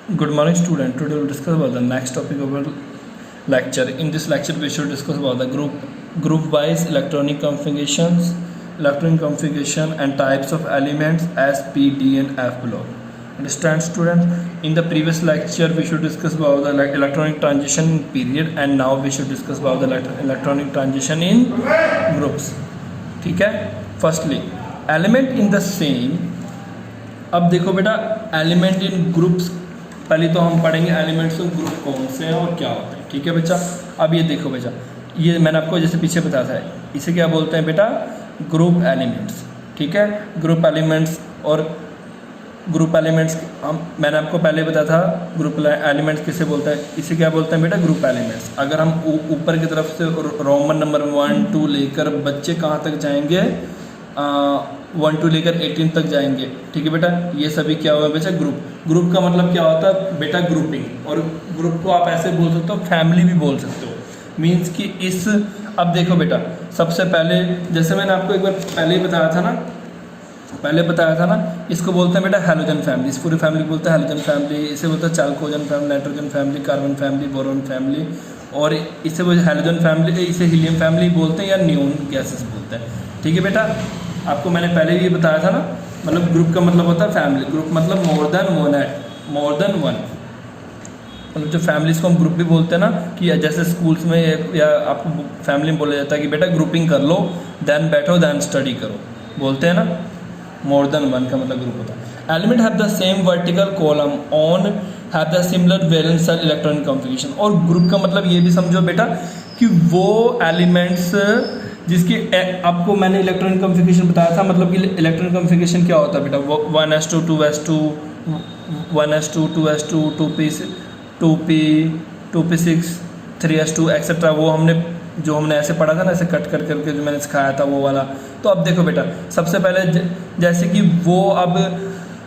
Good morning, student. Today we'll discuss about the next topic of our lecture. In this lecture, we should discuss about the group-wise electronic configuration and types of elements S, P, D, and F below. Understand, student? In the previous lecture, we should discuss about the electronic transition period, and now we should discuss about the electronic transition in groups. ठीक है? Firstly, element in the same. अब देखो बेटा, element in groups, पहले तो हम पढ़ेंगे elements of group कौन से हैं और क्या होते हैं. ठीक है बच्चा. अब ये देखो बेटा, ये मैंने आपको जैसे पीछे बताया था, इसे क्या बोलते हैं बेटा, ग्रुप एलिमेंट्स. ठीक है, ग्रुप एलिमेंट्स. और ग्रुप एलिमेंट्स मैंने आपको पहले बताया था ग्रुप एलिमेंट्स किसे बोलते हैं, इसे क्या बोलते हैं बेटा, ग्रुप एलिमेंट्स. अगर हम ऊपर की तरफ से रोमन नंबर 1 2 लेकर बच्चे कहाँ तक जाएंगे, 1 2 लेकर 18 तक जाएंगे. ठीक है बेटा, ये सभी क्या हुआ बेटा, ग्रुप. ग्रुप का मतलब क्या होता है बेटा, ग्रुपिंग. और ग्रुप को आप ऐसे बोल सकते हो, फैमिली भी बोल सकते हो. मीन्स कि इस, अब देखो बेटा, सबसे पहले जैसे मैंने आपको एक बार पहले ही बताया था ना, इसको बोलते हैं बेटा हैलोजन फैमिली. इस पूरी फैमिली बोलते हैं हैलोजन फैमिली. इसे बोलते हैं चाल्कोजन family, nitrogen family, carbon family, boron family. और इसे वो हैलोजन फैमिली, इसे हीलियम फैमिली बोलते हैं या नियोन गैसेस बोलते हैं. ठीक है बेटा, आपको मैंने पहले भी बताया था ना. मतलब ग्रुप का मतलब होता है फैमिली. ग्रुप मतलब मोर देन वन. मतलब जो फैमिलीज को हम ग्रुप भी बोलते हैं ना, कि जैसे स्कूल्स में या आपको फैमिली में बोला जाता है कि बेटा ग्रुपिंग कर लो, देन बैठो, देन स्टडी करो, बोलते हैं ना. मोर देन वन का मतलब ग्रुप होता है. Element have the same vertical column on have the similar valence shell electronic configuration. और ग्रुप का मतलब ये भी समझो बेटा कि वो एलिमेंट्स जिसकी आपको मैंने इलेक्ट्रॉनिक कॉन्फ़िगरेशन बताया था. मतलब कि इलेक्ट्रॉनिक कॉन्फ़िगरेशन क्या होता है बेटा, 1s2 2s2 1s2 2s2 2p 2p6 3s2 etcetera. वो हमने ऐसे पढ़ा था ना, ऐसे कट करके जो मैंने सिखाया था वो वाला. तो अब देखो बेटा, सबसे पहले जैसे कि वो, अब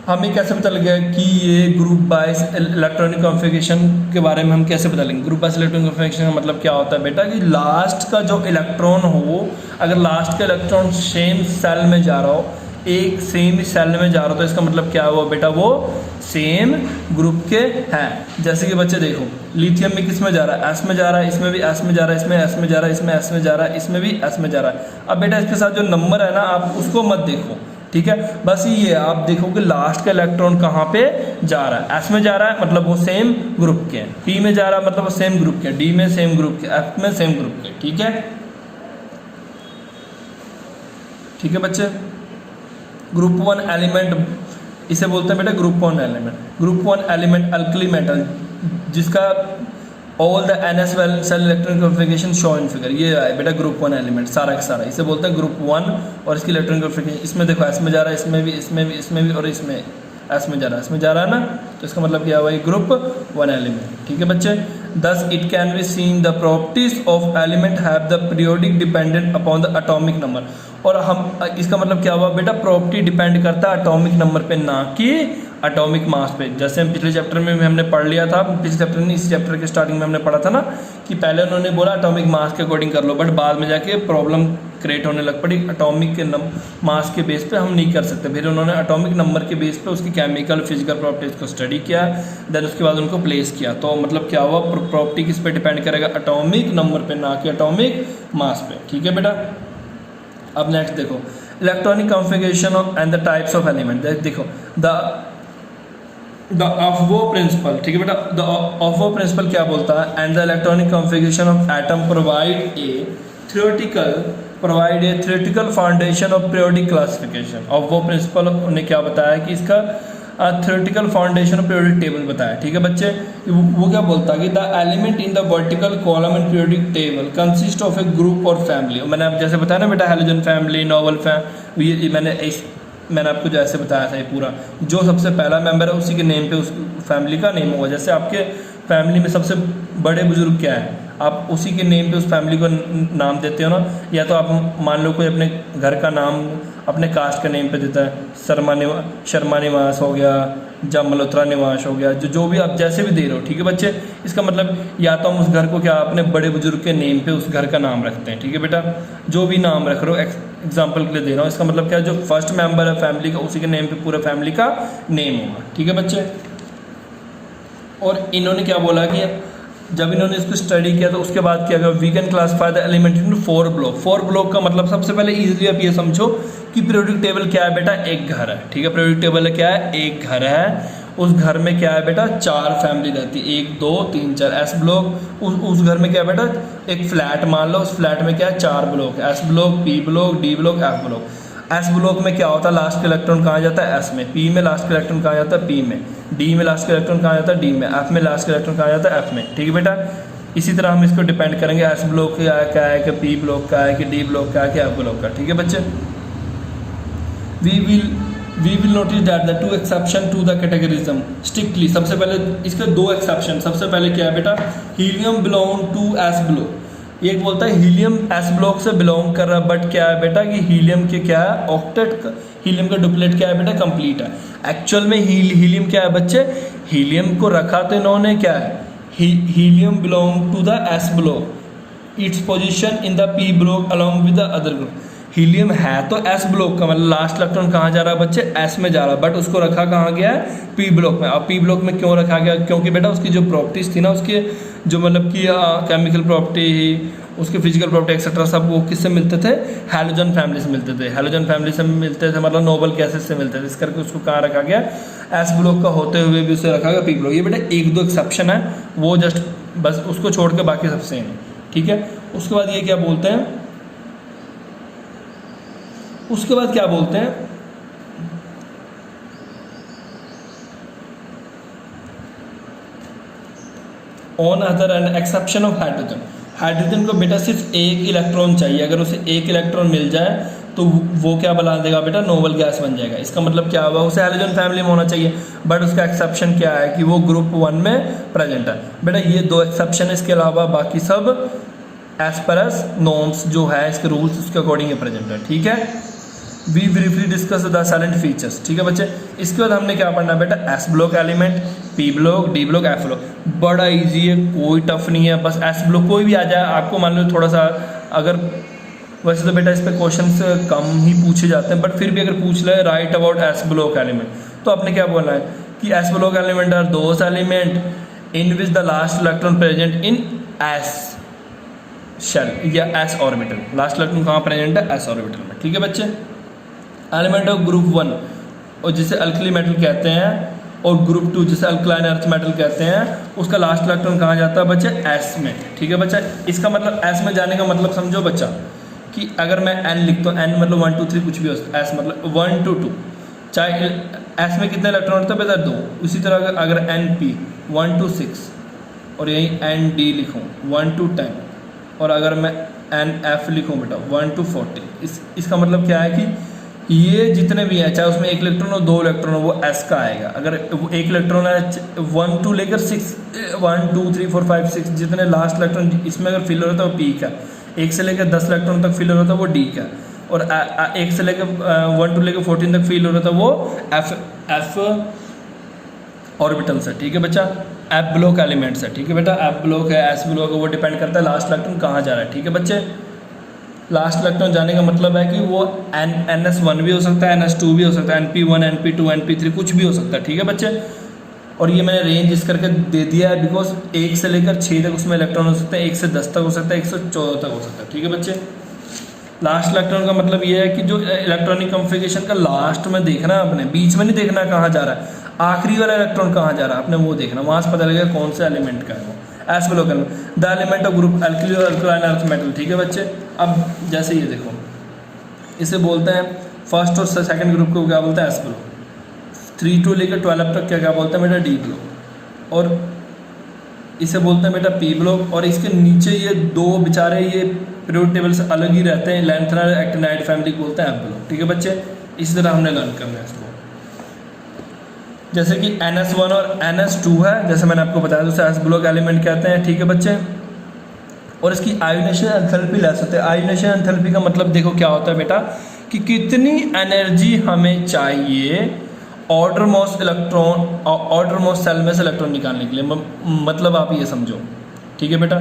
हमें कैसे पता लग गया कि ये ग्रुप वाइज इलेक्ट्रॉनिक कॉन्फ़िगरेशन के बारे में हम कैसे बता लेंगे. ग्रुप वाइज इलेक्ट्रॉनिक कॉन्फ़िगरेशन का मतलब क्या होता है बेटा, कि लास्ट का जो इलेक्ट्रॉन हो, अगर लास्ट का इलेक्ट्रॉन सेम सेल में जा रहा हो, एक सेम सेल में जा रहा हो, तो इसका मतलब क्या हुआ बेटा, वो सेम ग्रुप के हैं. जैसे कि बच्चे देखो, लिथियम में किस में जा रहा है, एस में जा रहा है, इसमें भी एस में जा रहा है, इसमें एस में जा रहा है, इसमें एस में जा रहा है, इसमें भी एस में जा रहा है. अब बेटा इसके साथ जो नंबर है ना, आप उसको मत देखो. ठीक है, बस ये आप देखो कि लास्ट का इलेक्ट्रॉन कहाँ पे जा रहा है. एस में जा रहा है मतलब वो सेम ग्रुप के हैं. पी में जा रहा है मतलब वो सेम ग्रुप के, डी में सेम ग्रुप के, एफ में सेम ग्रुप के. ठीक है, ठीक है बच्चे. ग्रुप 1 एलिमेंट इसे बोलते हैं बेटा group 1 element. Group 1 element alkali metal, जिसका all the NS shell electronic configuration show in figure. ये है बेटा ग्रुप 1 एलिमेंट, सारा का सारा. इसे बोलते हैं ग्रुप 1. और इसकी इलेक्ट्रॉनिक कॉन्फ़िगरेशन, इसमें देखो एस में जा रहा है, इसमें भी और इसमें एस में जा रहा है ना. तो इसका मतलब क्या हुआ, ये ग्रुप 1 एलिमेंट. ठीक है बच्चे. Thus it can be seen the properties of element have the periodic dependent upon the atomic number. और हम, इसका मतलब क्या हुआ बेटा, प्रॉपर्टी डिपेंड करता है एटॉमिक नंबर पे, ना कि एटॉमिक मास पे. जैसे हम पिछले चैप्टर में भी हमने पढ़ लिया था, पिछले चैप्टर नहीं, इस चैप्टर के स्टार्टिंग में हमने पढ़ा था ना, कि पहले उन्होंने बोला एटॉमिक मास के अकॉर्डिंग कर लो, बट बाद में जाके प्रॉब्लम क्रिएट होने लग पड़ी. एटॉमिक के मास के बेस पे हम नहीं कर सकते. फिर उन्होंने एटॉमिक नंबर के बेस पे उसकी केमिकल फिजिकल प्रॉपर्टीज को स्टडी किया, देन उसके बाद उनको प्लेस किया. तो मतलब क्या हुआ, प्रॉपर्टी किस पे डिपेंड करेगा, एटॉमिक नंबर पे, ना कि एटॉमिक मास पे. ठीक है बेटा. अब नेक्स्ट देखो, electronic configuration and the types of element. देखो द ऑफ वो प्रिंसिपल. ठीक है बेटा, द ऑफ वो प्रिंसिपल क्या बोलता है, and the electronic configuration of atom provide a theoretical foundation of periodic classification. Of वो प्रिंसिपल ने क्या बताया कि इसका theoretical foundation of periodic table बताया. ठीक है बच्चे. वो क्या बोलता है कि the element in the vertical column in periodic table consist of A group और फैमिली. मैंने आप जैसे बताया ना बेटा, हैलोजन फैमिली, नोबल फैमिली, ये मैंने आपको जैसे बताया था, ये पूरा जो सबसे पहला मेंबर है उसी के नेम पे उस फैमिली का नेम होगा. जैसे आपके फैमिली में सबसे बड़े बुजुर्ग क्या है, आप उसी के नेम पे उस फैमिली को नाम देते हो ना. या तो आप मान लो कोई अपने घर का नाम अपने कास्ट के नेम पे देता है, शर्मा निवास हो गया, या मल्होत्रा निवास हो गया, जो भी आप जैसे भी दे रहे हो. ठीक है बच्चे. इसका मतलब या तो हम उस घर को क्या अपने बड़े बुजुर्ग के नेम पे उस घर का नाम रखते हैं. ठीक है बेटा, जो भी नाम रख रहे हो, एग्जाम्पल के लिए दे रहा हूँ. इसका मतलब क्या, जो फर्स्ट मेंबर है फैमिली का उसी के नेम पे पूरा फैमिली का नेम होगा. ठीक है बच्चे. और इन्होंने क्या बोला कि जब इन्होंने इसको स्टडी किया तो उसके बाद क्या कहा, we can classify the element in 4 block. 4 block का मतलब सबसे पहले इजीली आप ये समझो कि पीरियोडिक टेबल क्या है बेटा, एक घर है, ठीक है। पीरियोडिक टेबल क्या है, एक घर है। उस घर में क्या है बेटा, 4 फैमिली रहती है, 1 2 3 4 एस ब्लॉक। उस घर में क्या है बेटा, एक फ्लैट मान लो, उस फ्लैट में क्या है, 4 block, S block, P block, D block, F block. S block में क्या होता है, लास्ट का इलेक्ट्रॉन कहाँ जाता है, एस में। पी में लास्ट का इलेक्ट्रॉन कहाँ जाता है, पी में। डी में लास्ट का इलेक्ट्रॉन कहाँ जाता है, डी में। एफ में लास्ट का इलेक्ट्रॉन कहाँ जाता है, एफ में, ठीक है बेटा। इसी तरह हम इसको डिपेंड करेंगे, एस ब्लॉक क्या है, कि पी ब्लॉक का है, कि डी ब्लॉक का है, कि एफ ब्लॉक का, ठीक है बच्चे। We will notice that the 2 exception to the categorism strictly. सबसे पहले इसके 2 एक्सेप्शन, सबसे पहले क्या है बेटा, helium belong to S block. एक बोलता है हीलियम एस ब्लॉक से बिलोंग कर रहा है, बट क्या है बेटा कि हीलियम के क्या है, ऑक्टेट, हीलियम का डुप्लेट क्या है बेटा, कंप्लीट है। एक्चुअल में हीलियम क्या है बच्चे, हीलियम को रखा तो इन्होंने क्या है, helium belong to the S block, it's position in the P block along with the other group. Helium है तो एस ब्लॉक का, मतलब लास्ट इलेक्ट्रॉन कहाँ जा रहा है बच्चे, एस में जा रहा है, बट उसको रखा कहाँ गया है, पी ब्लॉक में। अब पी ब्लॉक में क्यों रखा गया, क्योंकि बेटा उसकी जो प्रॉपर्टीज थी ना, उसके जो मतलब कि केमिकल प्रॉपर्टी, उसके फिजिकल प्रॉपर्टी एक्सेट्रा सब वो किससे मिलते थे, हैलोजन फैमिली से मिलते थे। हैलोजन फैमिली से मिलते थे मतलब नोबल गैसेस से मिलते थे, इस करके उसको कहाँ रखा गया, एस ब्लॉक का होते हुए भी उसे रखा गया पी ब्लॉक। ये बेटा 1-2 एक्सेप्शन है, वो जस्ट बस उसको छोड़ के बाकी सब सेम है, ठीक है। उसके बाद ये क्या बोलते हैं, उसके बाद क्या बोलते हैं, on other and exception of hydrogen. Hydrogen को बेटा सिर्फ एक इलेक्ट्रॉन चाहिए, अगर उसे एक इलेक्ट्रॉन मिल जाए तो वो क्या बना देगा बेटा, नोबल गैस बन जाएगा। इसका मतलब क्या हुआ, उसे हाइड्रोजन फैमिली में होना चाहिए, बट उसका एक्सेप्शन क्या है कि वो ग्रुप 1 में प्रेजेंट है। बेटा ये 2 एक्सेप्शन है, इसके अलावा बाकी सब एज पर एज नॉर्म्स जो है, इसके रूल्स उसके अकॉर्डिंग प्रेजेंट है, ठीक है। We briefly discuss the salient features, ठीक है बच्चे। इसके बाद हमने क्या पढ़ना है बेटा, S block element, P block, D block, F block. बड़ा इजी है, कोई टफ नहीं है, बस एस ब्लॉक कोई भी आ जाए आपको, मान लो थोड़ा सा अगर, वैसे तो बेटा इस पर क्वेश्चंस कम ही पूछे जाते हैं, बट फिर भी अगर पूछ ले right about S block element, तो आपने क्या बोलना है कि S block element are those element in which the last electron present in S shell या एस ऑर्बिटल। लास्ट इलेक्ट्रॉन कहाँ प्रेजेंट है, एस ऑर्बिटल में, ठीक है बच्चे। एलिमेंट ऑफ ग्रुप 1 और जिसे अल्कली मेटल कहते हैं, और ग्रुप 2 जिसे अल्कलाइन अर्थ मेटल कहते हैं, उसका लास्ट इलेक्ट्रॉन कहाँ जाता है बच्चे, एस में, ठीक है बच्चा। इसका मतलब एस में जाने का मतलब समझो बच्चा कि अगर मैं एन लिखता हूँ, एन मतलब 1 2 3 कुछ भी हो सकता है, एस मतलब 1 2 2, चाहे एस में कितने इलेक्ट्रॉन होते हैं बेटा, 2। उसी तरह अगर एन पी 1 2 6 और यही एन डी लिखूँ 1 2 10, और अगर मैं एन एफ लिखूँ बेटा 1 2 40, इसका मतलब क्या है कि ये जितने भी हैं, चाहे उसमें 1 इलेक्ट्रॉन और 2 इलेक्ट्रॉन हो, वो एस का आएगा। अगर वो 1 इलेक्ट्रॉन है 1 2 लेकर 6 1 2 3 4 5 6 जितने लास्ट इलेक्ट्रॉन इसमें अगर फिल हो रहा था वो पी का, 1 से लेकर 10 इलेक्ट्रॉन तक फिल हो रहा था वो डी का, और 1 से लेकर 1 2 लेकर 14 तक फिल हो रहा था वो एफ ऑर्बिटल से, ठीक है बच्चा। एफ ब्लॉक एलिमेंट्स है, ठीक है बेटा। एफ ब्लॉक है, एस ब्लॉक है, वो डिपेंड करता है लास्ट इलेक्ट्रॉन कहाँ जा रहा है, ठीक है बच्चे। लास्ट इलेक्ट्रॉन जाने का मतलब है कि वो NS1 भी हो सकता है, NS2 भी हो सकता है, NP1 NP2 NP3 कुछ भी हो सकता है, ठीक है बच्चे। और ये मैंने रेंज इस करके दे दिया है बिकॉज 1 से लेकर 6 तक उसमें इलेक्ट्रॉन हो सकते हैं, 1 से 10 तक हो सकता है, 1 से 14 तक हो सकता है, ठीक है बच्चे। लास्ट इलेक्ट्रॉन का मतलब ये है कि जो इलेक्ट्रॉनिक कॉन्फ़िगरेशन का लास्ट में देखना है आपने, बीच में नहीं देखना कहाँ जा रहा है, आखिरी वाला इलेक्ट्रॉन कहाँ जा रहा है आपने वो देखना, वहाँ से पता लगेगा कौन सा एलिमेंट का है वो। S block element the element of group alkali और अल्कलाइन अर्थ मेटल, ठीक है बच्चे। अब जैसे ये देखो, इसे बोलते हैं फर्स्ट और सेकंड ग्रुप को क्या बोलते हैं, एस ब्लॉक। 3 to लेकर 12 तक क्या बोलते हैं बेटा, डी ब्लॉक, और इसे बोलते हैं बेटा पी ब्लॉक। और इसके नीचे ये 2 बेचारे ये पीरियोडिक टेबल से अलग ही रहते हैं, लैंथेनाइड एक्टिनाइड फैमिली को बोलते हैं एफ ब्लॉक, ठीक है बच्चे। इसी तरह हमने लर्न करना है इसको। जैसे कि NS1 और NS2 है, जैसे मैंने आपको बताया तो एस ब्लॉक एलिमेंट कहते हैं, ठीक है बच्चे। और इसकी आयोनेशन एंथैल्पी लेस होते हैं। आयोनेशन एंथैल्पी का मतलब देखो क्या होता है बेटा कि कितनी एनर्जी हमें चाहिए outermost electron, outermost shell में से इलेक्ट्रॉन निकालने के लिए। मतलब आप ये समझो, ठीक है बेटा।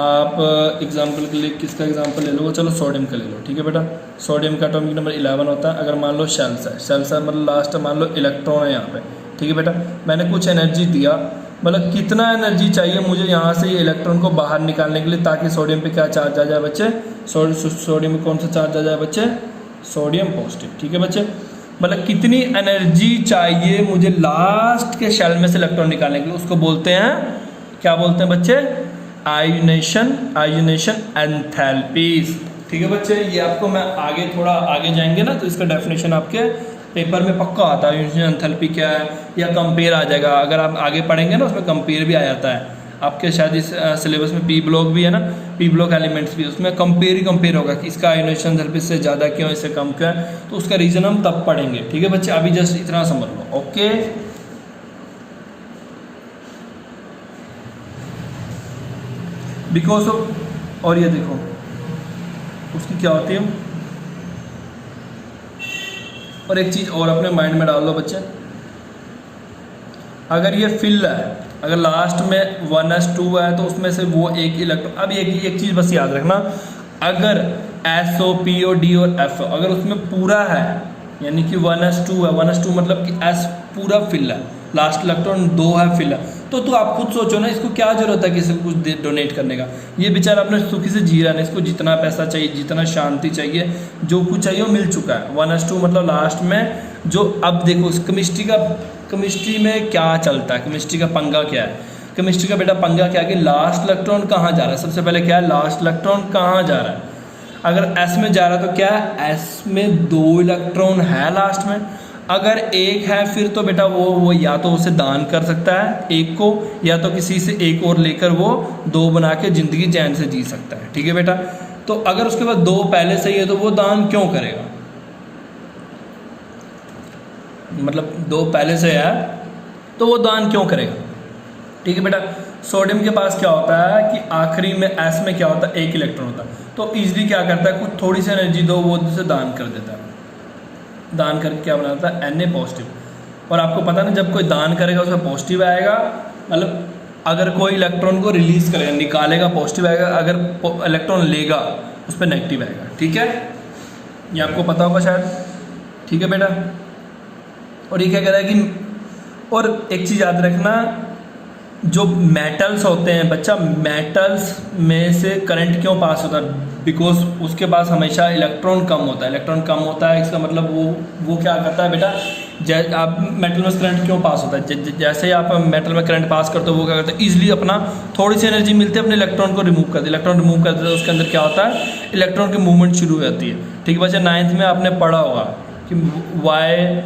आप एग्जाम्पल के लिए किसका एग्जाम्पल ले लो, चलो सोडियम का ले लो, ठीक है बेटा। सोडियम का एटॉमिक नंबर 11 होता है। अगर मान लो शेल्स है, शेल्स है मतलब लास्ट मान लो इलेक्ट्रॉन है यहाँ पे, ठीक है बेटा। मैंने कुछ एनर्जी दिया मतलब कितना एनर्जी चाहिए मुझे यहाँ से ये इलेक्ट्रॉन को बाहर निकालने के लिए, ताकि सोडियम पे क्या चार्ज आ जाए बच्चे, सोडियम में कौन सा चार्ज आ जाए बच्चे, सोडियम पॉजिटिव। ठीक है बच्चे, मतलब कितनी एनर्जी चाहिए मुझे लास्ट के शेल में से इलेक्ट्रॉन निकालने के लिए, उसको बोलते हैं, क्या बोलते हैं बच्चे, आयोनेशन एंथैल्पीज। ठीक है बच्चे, ये आपको मैं आगे थोड़ा आगे जाएंगे ना तो इसका डेफिनेशन आपके पेपर में पक्का आता है, आयोनेशन एंथैल्पी क्या है, या कंपेयर आ जाएगा, अगर आप आगे पढ़ेंगे ना उसमें कंपेयर भी आ जाता है आपके, शायद इस सिलेबस में पी ब्लॉक भी है ना, पी ब्लॉक एलिमेंट्स भी, उसमें कंपेयर होगा कि इसका आयोनेशन एंथैल्पी से ज़्यादा क्यों, इससे कम क्यों है, तो उसका रीज़न हम तब पढ़ेंगे। ठीक है बच्चे, अभी जस्ट इतना समझ लो। ओके, बिकॉज ऑफ, और ये देखो उसकी क्या होती है, और एक चीज़ और अपने माइंड में डाल दो बच्चे, अगर ये फिल है, अगर लास्ट में 1s2 है तो उसमें से वो एक इलेक्ट्रॉन, अब एक चीज़ बस याद रखना, अगर SO PO D और F अगर उसमें पूरा है, यानी कि 1s2 है, 1s2 मतलब कि S पूरा फिल है, लास्ट इलेक्ट्रॉन 2 है फिल है, तो आप खुद सोचो ना, इसको क्या जरूरत है किसी को कुछ डोनेट करने का, ये बेचारा अपने सुखी से जी रहा है, इसको जितना पैसा चाहिए, जितना शांति चाहिए, जो कुछ चाहिए वो मिल चुका है। 1s2 मतलब लास्ट में जो, अब देखो केमिस्ट्री में क्या चलता है, केमिस्ट्री का पंगा क्या है, केमिस्ट्री का बेटा पंगा क्या है कि लास्ट इलेक्ट्रॉन कहाँ जा रहा है, सबसे पहले क्या है, लास्ट इलेक्ट्रॉन कहाँ जा रहा है, अगर S में जा रहा है तो क्या है, S में 2 इलेक्ट्रॉन है लास्ट में, अगर एक है फिर तो बेटा वो या तो उसे दान कर सकता है एक को, या तो किसी से एक और लेकर वो 2 बना के ज़िंदगी चैन से जी सकता है। ठीक है बेटा, तो अगर उसके पास 2 पहले से ही है तो वो दान क्यों करेगा, मतलब 2 पहले से है तो वो दान क्यों करेगा। ठीक है बेटा, सोडियम के पास क्या होता है कि आखिरी में S में क्या होता है, 1 इलेक्ट्रॉन होता है, तो ईजिली क्या करता है, कुछ थोड़ी सी एनर्जी दो वो उसे दान कर देता है, दान करके क्या बनाता है, Na पॉजिटिव। और आपको पता ना जब कोई दान करेगा उसका पॉजिटिव आएगा, मतलब अगर कोई इलेक्ट्रॉन को रिलीज करेगा निकालेगा पॉजिटिव आएगा, अगर इलेक्ट्रॉन लेगा उस पर नेगेटिव आएगा। ठीक है, ये आपको पता होगा शायद। ठीक है बेटा, और ये क्या कह रहा है कि, और एक चीज़ याद रखना, जो मेटल्स होते हैं बच्चा, मेटल्स में से करंट क्यों पास होता है, बिकॉज उसके पास हमेशा इलेक्ट्रॉन कम होता है, इलेक्ट्रॉन कम होता है, इसका मतलब वो क्या करता है बेटा, आप मेटल में करंट क्यों पास होता है, जैसे ही आप मेटल में करंट पास करते हो वो क्या करता है, ईजिली अपना थोड़ी सी एनर्जी मिलती है अपने इलेक्ट्रॉन को रिमूव करते, इलेक्ट्रॉन रिमूव करते हैं, उसके अंदर क्या होता है, इलेक्ट्रॉन की मूवमेंट शुरू हो जाती है। ठीक है बच्चा, 9th में आपने पढ़ा होगा कि why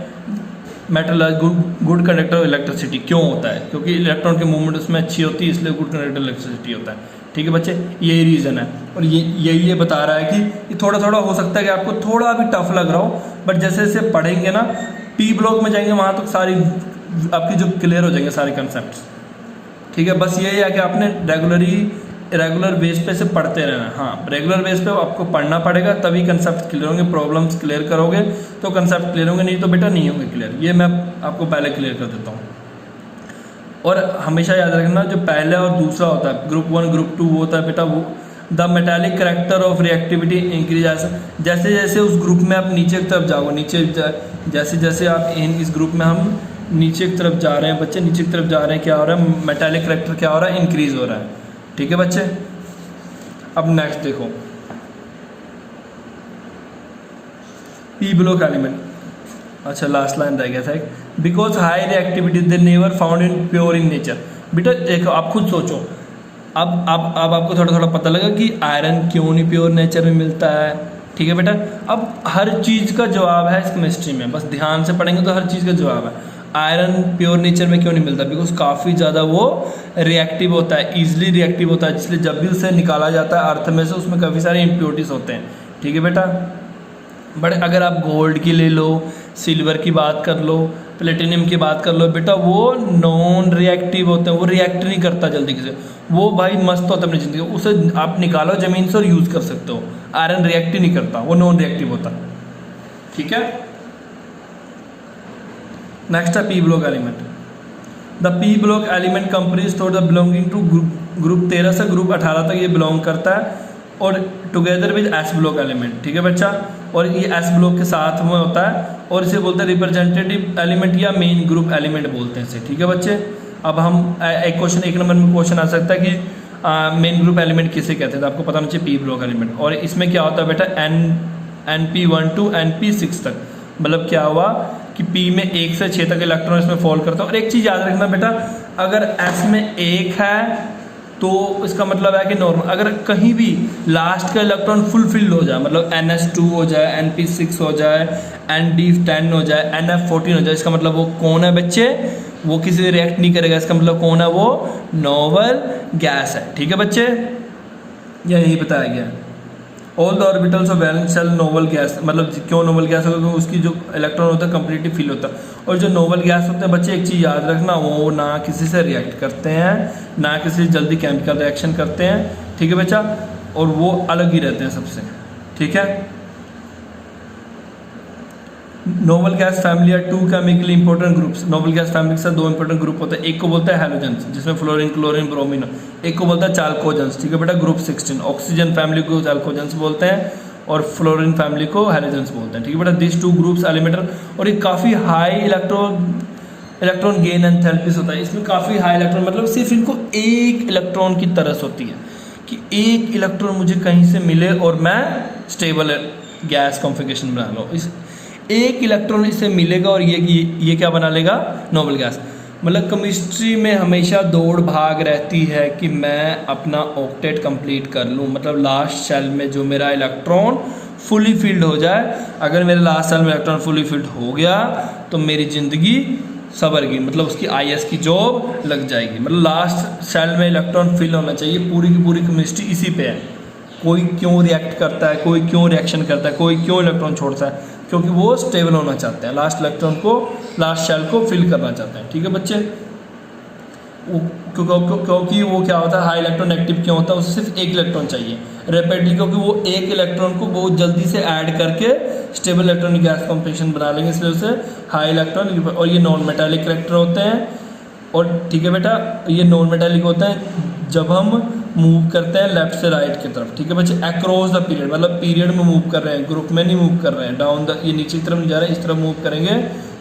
metal good conductor of electricity क्यों होता है, क्योंकि इलेक्ट्रॉन की मूवमेंट उसमें अच्छी होती है, इसलिए गुड कंडक्टर इलेक्ट्रिसिटी होता है। ठीक है बच्चे, यही रीज़न है, और ये बता रहा है कि ये थोड़ा हो सकता है कि आपको थोड़ा भी टफ लग रहा हो, बट जैसे जैसे पढ़ेंगे ना, पी ब्लॉक में जाएंगे वहाँ तो सारी आपकी जो क्लियर हो जाएंगे सारे कंसेप्ट। ठीक है, बस यही है कि आपने रेगुलर बेस पे से पढ़ते रहना। हाँ, रेगुलर बेस पे आपको पढ़ना पड़ेगा, तभी कंसेप्ट क्लियर होंगे, प्रॉब्लम्स क्लियर करोगे तो कंसेप्ट क्लियर होंगे, नहीं तो बेटा नहीं होंगे क्लियर। ये मैं आपको पहले क्लियर कर देता हूँ। और हमेशा याद रखना, जो पहला और दूसरा होता है, ग्रुप 1 ग्रुप 2 होता है बेटा, वो the metallic character of reactivity increase, जैसे जैसे उस ग्रुप में आप नीचे की तरफ जाओगे, जैसे जैसे आप इस ग्रुप में हम नीचे की तरफ जा रहे हैं बच्चे, नीचे की तरफ जा रहे हैं, क्या हो रहा है, मेटालिक करेक्टर क्या हो रहा है, इंक्रीज हो रहा है। ठीक है बच्चे, अब नेक्स्ट देखो, पी ब्लॉक एलिमेंट, अच्छा लास्ट लाइन रह गया था एक, because high reactivity they never found in pure in nature. बेटा देखो, आप खुद सोचो, अब आपको थोड़ा पता लगा कि आयरन क्यों नहीं प्योर नेचर में मिलता है। ठीक है बेटा, अब हर चीज़ का जवाब है इस केमिस्ट्री में, बस ध्यान से पढ़ेंगे तो हर चीज़ का जवाब है। आयरन प्योर नेचर में क्यों नहीं मिलता, बिकॉज काफ़ी ज़्यादा वो रिएक्टिव होता है, ईजिली रिएक्टिव होता है, इसलिए जब भी उसे निकाला जाता है अर्थ में से, उसमें काफ़ी सारे इम्प्योरिटीज होते हैं। ठीक है बेटा, बट अगर आप गोल्ड की ले लो, सिल्वर की बात कर लो, प्लेटिनियम की बात कर लो बेटा, वो नॉन रिएक्टिव होते हैं, वो रिएक्ट नहीं करता जल्दी से, वो भाई मस्त होता है अपनी ज़िंदगी, उसे आप निकालो ज़मीन से और यूज़ कर सकते हो। आयरन रिएक्ट ही नहीं करता, वो नॉन रिएक्टिव होता। ठीक है, नेक्स्ट है P block element. The P block element companies थोड़ा बिलोंगिंग टू ग्रुप 13 से ग्रुप 18 तक ये बिलोंग करता है, और together with S block element. ठीक है बच्चा, और ये एस ब्लॉक के साथ में होता है, और इसे बोलते हैं रिप्रेजेंटेटिव एलिमेंट या मेन ग्रुप एलिमेंट बोलते हैं इसे। ठीक है बच्चे, अब हम एक क्वेश्चन, एक नंबर में क्वेश्चन आ सकता है कि मेन ग्रुप एलिमेंट किसे कहते हैं, तो आपको पता होना चाहिए पी ब्लॉक एलिमेंट। और इसमें क्या होता है बेटा, NP1 to NP6 तक, मतलब क्या हुआ कि P में 1 से 6 तक इलेक्ट्रॉन इसमें फॉल करता है। और एक चीज़ याद रखना बेटा, अगर S में 1 है तो इसका मतलब है कि नॉर्मल, अगर कहीं भी लास्ट का इलेक्ट्रॉन फुल फिल्ड हो जाए, मतलब NS2 हो जाए, NP6 हो जाए, ND10 हो जाए, NF14 हो जाए, इसका मतलब वो कौन है बच्चे, वो किसी से रिएक्ट नहीं करेगा, इसका मतलब कौन है, वो नोबल गैस है। ठीक है बच्चे, यही बताया गया। All the orbitals of valence shell noble gas, मतलब क्यों नोबल गैस होगा, क्योंकि उसकी जो इलेक्ट्रॉन होता है कंप्लीटली फिल होता है। और जो नोबल गैस होते हैं बच्चे, एक चीज़ याद रखना, वो ना किसी से रिएक्ट करते हैं, ना किसी से जल्दी केमिकल रिएक्शन करते हैं। ठीक है बच्चा, और वो अलग ही रहते हैं सबसे। ठीक है, noble gas family are 2 chemically important groups. Noble gas family के साथ 2 इंपॉर्टेंट ग्रुप होते हैं, एक को बोलता है हैलोजेंस जिसमें फ्लोरीन, क्लोरीन, ब्रोमीन, एक को बोलता है चाल्कोजेंस। ठीक है बेटा, ग्रुप 16। ऑक्सीजन फैमिली को चाल्कोजेंस बोलते हैं और फ्लोरीन फैमिली को हैलोजेंस बोलते हैं। ठीक है बेटा, दिस 2 ग्रुप्स एलिमेंटर, और ये काफ़ी हाई इलेक्ट्रॉन गेन एंथैल्पीज होता है। इसमें काफ़ी हाई इलेक्ट्रॉन, मतलब सिर्फ इनको एक इलेक्ट्रॉन की तरस होती है कि एक इलेक्ट्रॉन मुझे कहीं से मिले और मैं स्टेबल गैस कॉन्फ़िगरेशन बना लूँ। इस एक इलेक्ट्रॉन इससे मिलेगा और ये क्या बना लेगा, नोबल गैस। मतलब केमिस्ट्री में हमेशा दौड़ भाग रहती है कि मैं अपना ऑक्टेट कंप्लीट कर लूँ, मतलब लास्ट शेल में जो मेरा इलेक्ट्रॉन फुली फिल्ड हो जाए। अगर मेरे लास्ट शेल में इलेक्ट्रॉन फुली फिल्ड हो गया तो मेरी ज़िंदगी सवर गई, मतलब उसकी IS की जॉब लग जाएगी। मतलब लास्ट शेल में इलेक्ट्रॉन फिल होना चाहिए। पूरी की पूरी केमिस्ट्री इसी पे है। कोई क्यों रिएक्ट करता है, कोई क्यों रिएक्शन करता है, कोई क्यों इलेक्ट्रॉन छोड़ता है, क्योंकि वो स्टेबल होना चाहते हैं, लास्ट इलेक्ट्रॉन को, लास्ट शेल को फिल करना चाहते हैं। ठीक है बच्चे, क्योंकि वो क्या होता है, हाई इलेक्ट्रॉन एक्टिव क्यों होता है, उसे सिर्फ एक इलेक्ट्रॉन चाहिए रैपिडली, क्योंकि वो एक इलेक्ट्रॉन को बहुत जल्दी से ऐड करके स्टेबल इलेक्ट्रॉनिक गैस कॉम्बिनेशन बना लेंगे, इसलिए उसे हाई इलेक्ट्रॉन। और ये नॉन मेटालिक करेक्टर होते हैं। और ठीक है बेटा, ये नॉन मेटालिक होता है जब हम मूव करते हैं लेफ्ट से राइट की तरफ। ठीक है बच्चे, अक्रॉस द पीरियड, मतलब पीरियड में मूव कर रहे हैं, ग्रुप में नहीं मूव कर रहे हैं, डाउन द, ये नीचे की तरफ नहीं जा रहे हैं, इस तरफ मूव करेंगे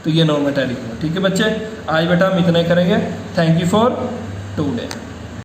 तो ये नॉन मेटालिक है। ठीक है बच्चे, आज बेटा हम इतना ही करेंगे। Thank you for today.